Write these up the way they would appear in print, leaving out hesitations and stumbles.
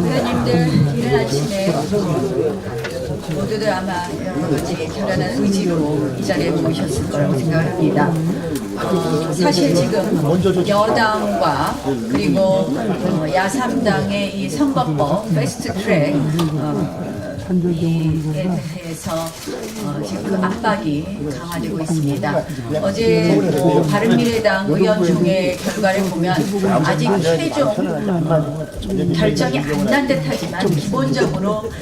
의원님들 이른 아침에 모두들 아마 여러 가지 결연한 의지로 이 자리에 모이셨을 거라고 생각을 합니다. 사실 지금 여당과 그리고 야3당의 이 선거법 패스트 트랙 에 대해서 지금 그 압박이 강화되고 있습니다. 어제 바른미래당 의원총회 결과를 보면 아직 최종 결정이 안 난 듯하지만 기본적으로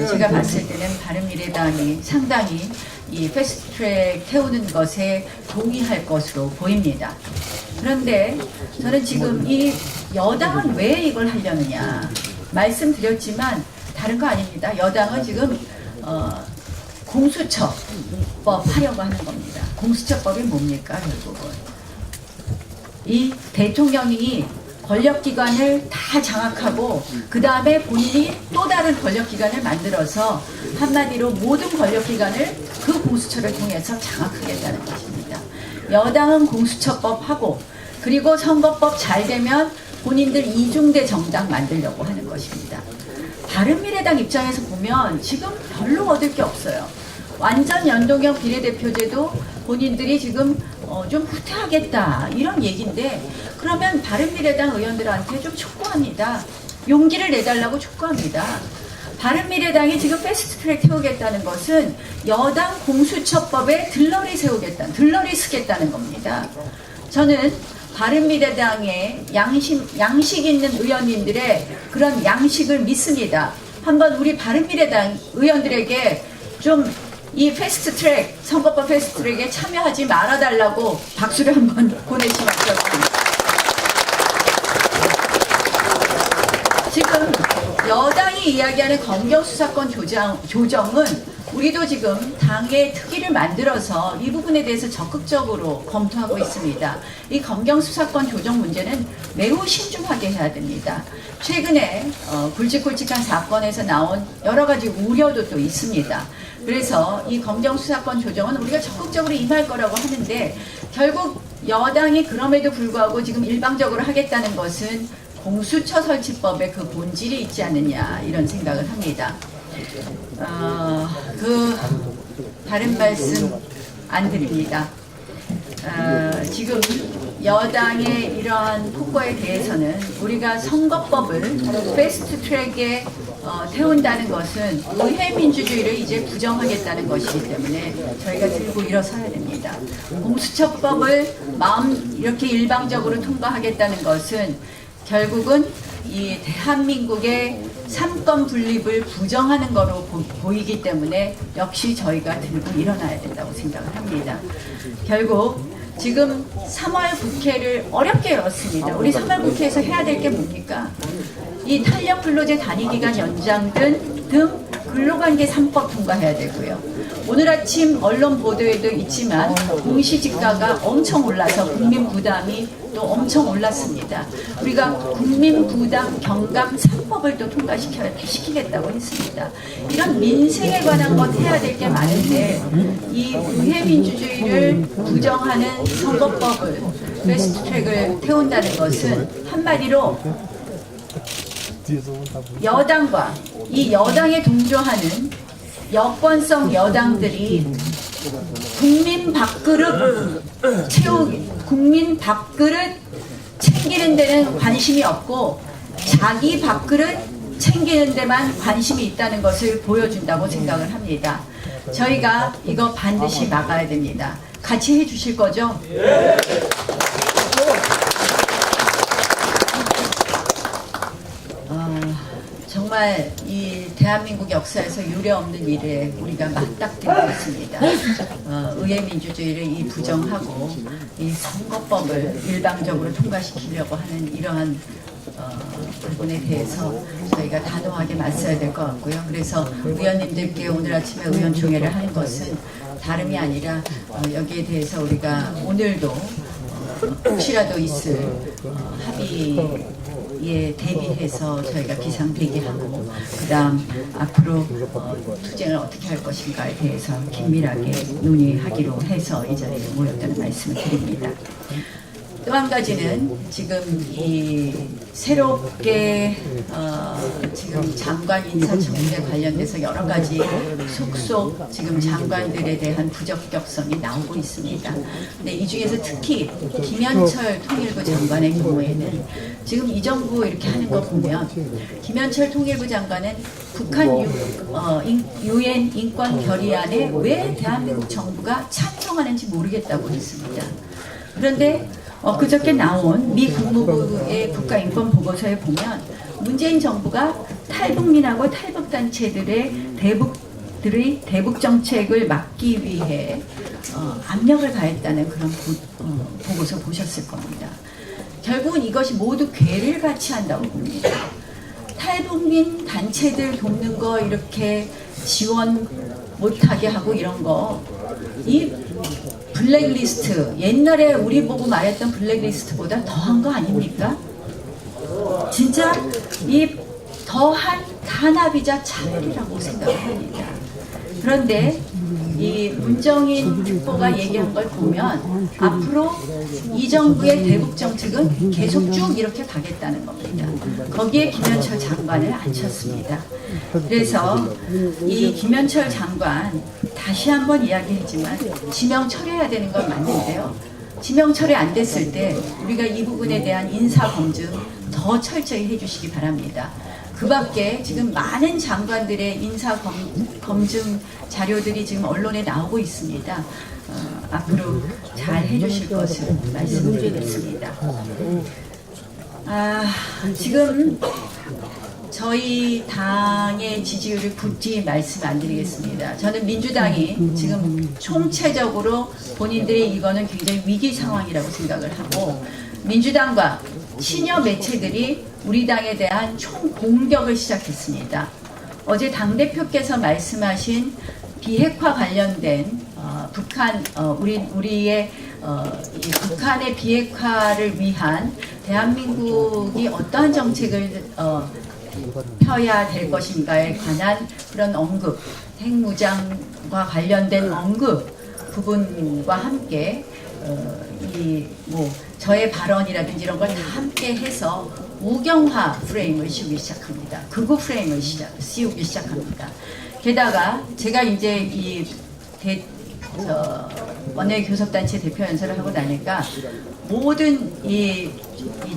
제가 봤을 때는 바른미래당이 상당히 이 패스트트랙 태우는 것에 동의할 것으로 보입니다. 그런데 저는 지금 이 여당은 왜 이걸 하려느냐 말씀드렸지만 다른 거 아닙니다. 여당은 지금 공수처법 하려고 하는 겁니다. 공수처법이 뭡니까? 결국은 이 대통령이 권력기관을 다 장악하고 그 다음에 본인이 또 다른 권력기관을 만들어서 한마디로 모든 권력기관을 그 공수처를 통해서 장악하겠다는 것입니다. 여당은 공수처법 하고 그리고 선거법 잘 되면 본인들 이중대 정당 만들려고 하는 것입니다. 바른미래당 입장에서 보면 지금 별로 얻을 게 없어요. 완전 연동형 비례대표제도 본인들이 지금 좀 후퇴하겠다 이런 얘기인데 그러면 바른미래당 의원들한테 좀 촉구합니다. 용기를 내달라고 촉구합니다. 바른미래당이 지금 패스트트랙 태우겠다는 것은 여당 공수처법에 들러리 쓰겠다는 겁니다. 저는 바른미래당의 양식 있는 의원님들의 그런 양식을 믿습니다. 한번 우리 바른미래당 의원들에게 좀 이 패스트트랙, 선거법 패스트트랙에 참여하지 말아달라고 박수를 한번 보내시면 좋겠습니다. 지금 여당이 이야기하는 검경수사권 조정은 우리도 지금 당의 특위를 만들어서 이 부분에 대해서 적극적으로 검토하고 있습니다. 이 검경수사권 조정 문제는 매우 신중하게 해야 됩니다. 최근에 굵직굵직한 사건에서 나온 여러 가지 우려도 또 있습니다. 그래서 이 검경수사권 조정은 우리가 적극적으로 임할 거라고 하는데 결국 여당이 그럼에도 불구하고 지금 일방적으로 하겠다는 것은 공수처 설치법의 그 본질이 있지 않느냐 이런 생각을 합니다. 다른 말씀 안 드립니다. 지금 여당의 이러한 폭거에 대해서는 우리가 선거법을 패스트 트랙에 태운다는 것은 의회 민주주의를 이제 부정하겠다는 것이기 때문에 저희가 들고 일어서야 됩니다. 공수처법을 이렇게 일방적으로 통과하겠다는 것은 결국은 이 대한민국의 삼권 분립을 부정하는 거로 보이기 때문에 역시 저희가 들고 일어나야 된다고 생각을 합니다. 결국 지금 3월 국회를 어렵게 열었습니다. 우리 3월 국회에서 해야 될 게 뭡니까? 이 탄력 근로제 단위기간 연장 등 근로관계 3법 통과해야 되고요. 오늘 아침 언론 보도에도 있지만 공시지가가 엄청 올라서 국민 부담이 또 엄청 올랐습니다. 우리가 국민 부담 경감 3법을 또 통과시키겠다고 했습니다. 이런 민생에 관한 것 해야 될 게 많은데 이 의회 민주주의를 부정하는 선거법을 패스트트랙을 태운다는 것은 한마디로 여당과 이 여당에 동조하는 여권성 여당들이 국민 밥그릇 챙기는 데는 관심이 없고 자기 밥그릇 챙기는 데만 관심이 있다는 것을 보여준다고 생각을 합니다. 저희가 이거 반드시 막아야 됩니다. 같이 해주실 거죠? 정말 이 대한민국 역사에서 유례없는 일에 우리가 맞닥뜨리고 있습니다. 의회 민주주의를 이 부정하고 이 선거법을 일방적으로 통과시키려고 하는 이러한 부분에 대해서 저희가 단호하게 맞서야 될 것 같고요. 그래서 의원님들께 오늘 아침에 의원총회를 하는 것은 다름이 아니라 여기에 대해서 우리가 오늘도 혹시라도 있을 합의에 대비해서 저희가 비상대기하고 그다음 앞으로 투쟁을 어떻게 할 것인가에 대해서 긴밀하게 논의하기로 해서 이 자리에 모였다는 말씀을 드립니다. 또 한 가지는 지금 이 새롭게 지금 장관 인사청문회 관련돼서 여러 가지 속속 지금 장관들에 대한 부적격성이 나오고 있습니다. 근데 이 중에서 특히 김현철 통일부 장관의 경우에는 지금 이 정부 이렇게 하는 거 보면 김현철 통일부 장관은 북한 UN 인권 결의안에 왜 대한민국 정부가 찬성하는지 모르겠다고 했습니다. 그런데 그저께 나온 미 국무부의 국가인권보고서에 보면 문재인 정부가 탈북민하고 탈북단체들의 대북 정책을 막기 위해 압력을 가했다는 그런 보고서 보셨을 겁니다. 결국은 이것이 모두 괴를 같이 한다고 봅니다. 탈북민 단체들 돕는 거 이렇게 지원 못하게 하고 이런 거, 이 블랙리스트, 옛날에 우리 보고 말했던 블랙리스트보다 더한 거 아닙니까? 진짜 이 더한 탄압이자 차별이라고 생각합니다. 그런데 이 문정인 후보가 얘기한 걸 보면 앞으로 이 정부의 대북 정책은 계속 쭉 이렇게 가겠다는 겁니다. 거기에 김현철 장관을 앉혔습니다. 그래서 이 김현철 장관 다시 한번 이야기했지만 지명 철회해야 되는 건 맞는데요. 지명 철회 안 됐을 때 우리가 이 부분에 대한 인사 검증 더 철저히 해주시기 바랍니다. 그 밖에 지금 많은 장관들의 인사 검증 자료들이 지금 언론에 나오고 있습니다. 앞으로 잘 해주실 것을 말씀드리겠습니다. 지금 저희 당의 지지율을 굳이 말씀 안 드리겠습니다. 저는 민주당이 지금 총체적으로 본인들이 이거는 굉장히 위기 상황이라고 생각을 하고, 민주당과 친여 매체들이 우리 당에 대한 총공격을 시작했습니다. 어제 당대표께서 말씀하신 비핵화 관련된 우리의 이 북한의 비핵화를 위한 대한민국이 어떠한 정책을 펴야 될 것인가에 관한 그런 언급, 핵무장과 관련된 언급 부분과 함께 저의 발언이라든지 이런 걸 다 함께 해서 우경화 프레임을 씌우기 시작합니다. 극우 프레임을 씌우기 시작합니다. 게다가 제가 이제 원내교섭단체 대표 연설을 하고 나니까 모든 이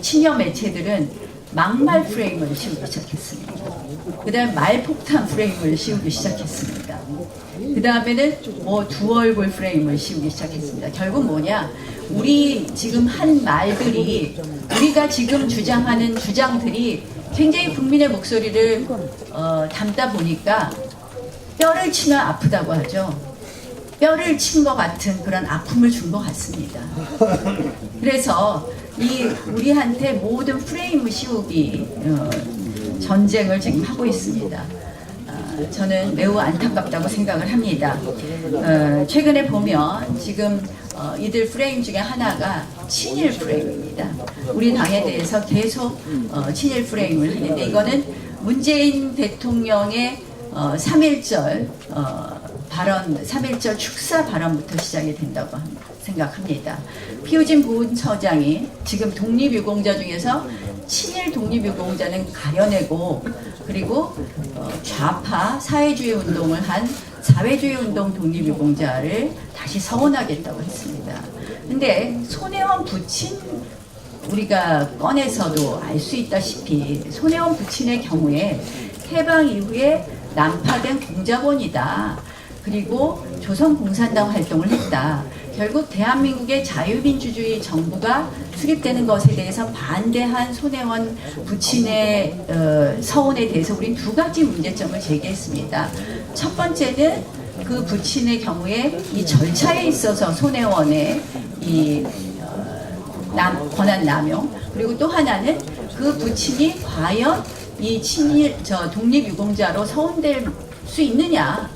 친여 매체들은 막말 프레임을 씌우기 시작했습니다. 그 다음에 말폭탄 프레임을 씌우기 시작했습니다. 그 다음에는 두 얼굴 프레임을 씌우기 시작했습니다. 결국 뭐냐, 우리 지금 한 말들이, 우리가 지금 주장하는 주장들이 굉장히 국민의 목소리를 담다 보니까 뼈를 치면 아프다고 하죠. 뼈를 친 것 같은 그런 아픔을 준 것 같습니다. 그래서 우리한테 모든 프레임을 씌우기 전쟁을 지금 하고 있습니다. 저는 매우 안타깝다고 생각을 합니다. 최근에 보면 지금 이들 프레임 중에 하나가 친일 프레임입니다. 우리 당에 대해서 계속 친일 프레임을 하는데, 이거는 문재인 대통령의 3.1절 발언, 3.1절 축사 발언부터 시작이 된다고 생각합니다. 피우진 부처장이 지금 독립유공자 중에서 친일 독립유공자는 가려내고, 그리고 좌파 사회주의 운동을 한 사회주의 운동 독립유공자를 다시 서원하겠다고 했습니다. 근데 손혜원 부친 우리가 꺼내서도 알 수 있다시피 손혜원 부친의 경우에 해방 이후에 난파된 공작원이다. 그리고 조선공산당 활동을 했다. 결국 대한민국의 자유민주주의 정부가 수립되는 것에 대해서 반대한 손혜원 부친의 서원에 대해서 우리 두 가지 문제점을 제기했습니다. 첫 번째는 그 부친의 경우에 이 절차에 있어서 손혜원의 권한 남용, 그리고 또 하나는 그 부친이 과연 이 독립유공자로 서원될 수 있느냐.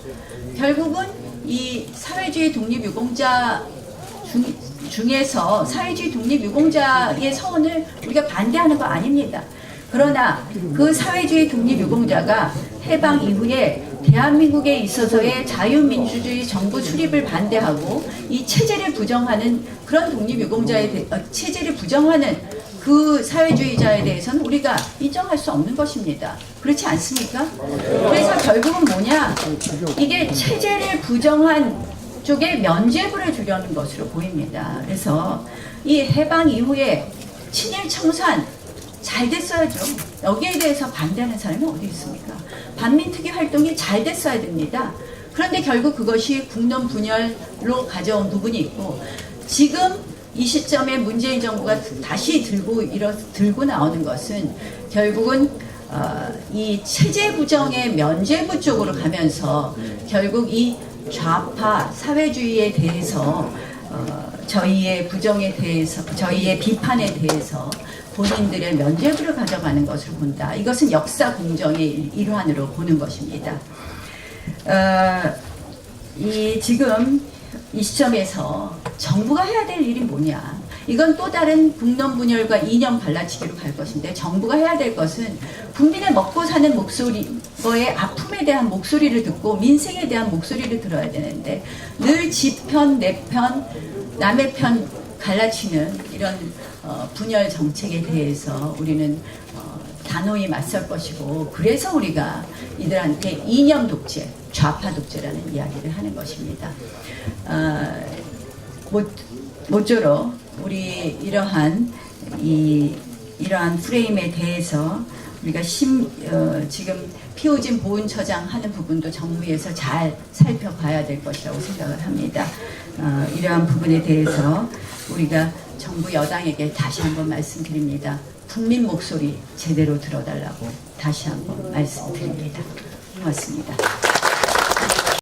결국은 이 사회주의 독립유공자 중에서 사회주의 독립유공자의 서원을 우리가 반대하는 거 아닙니다. 그러나 그 사회주의 독립유공자가 해방 이후에 대한민국에 있어서의 자유민주주의 정부 수립을 반대하고 이 체제를 부정하는 그런 독립유공자에 체제를 부정하는 그 사회주의자에 대해서는 우리가 인정할 수 없는 것입니다. 그렇지 않습니까? 그래서 결국은 뭐냐? 이게 체제를 부정한 쪽에 면죄부를 주려는 것으로 보입니다. 그래서 이 해방 이후에 친일 청산 잘 됐어야죠. 여기에 대해서 반대하는 사람이 어디 있습니까? 반민특위 활동이 잘 됐어야 됩니다. 그런데 결국 그것이 국론 분열로 가져온 부분이 있고, 지금 이 시점에 문재인 정부가 다시 들고 나오는 것은 결국은 이 체제 부정의 면죄부 쪽으로 가면서 결국 이 좌파 사회주의에 대해서 저희의 부정에 대해서, 저희의 비판에 대해서 본인들의 면죄부를 가져가는 것을 본다. 이것은 역사 공정의 일환으로 보는 것입니다. 지금 이 시점에서 정부가 해야 될 일이 뭐냐? 이건 또 다른 국론 분열과 이념 갈라치기로 갈 것인데, 정부가 해야 될 것은 국민의 먹고 사는 목소리의 아픔에 대한 목소리를 듣고 민생에 대한 목소리를 들어야 되는데, 늘 지 편, 내 편, 남의 편 갈라치는 이런 분열 정책에 대해서 우리는 단호히 맞설 것이고, 그래서 우리가 이들한테 이념 독재, 좌파 독재라는 이야기를 하는 것입니다. 모쪼록 우리 이러한 프레임에 대해서 우리가 지금 피오진 보훈처장 하는 부분도 정부에서 잘 살펴봐야 될 것이라고 생각을 합니다. 이러한 부분에 대해서 우리가 정부 여당에게 다시 한번 말씀드립니다. 국민 목소리 제대로 들어달라고 다시 한번 말씀드립니다. 고맙습니다.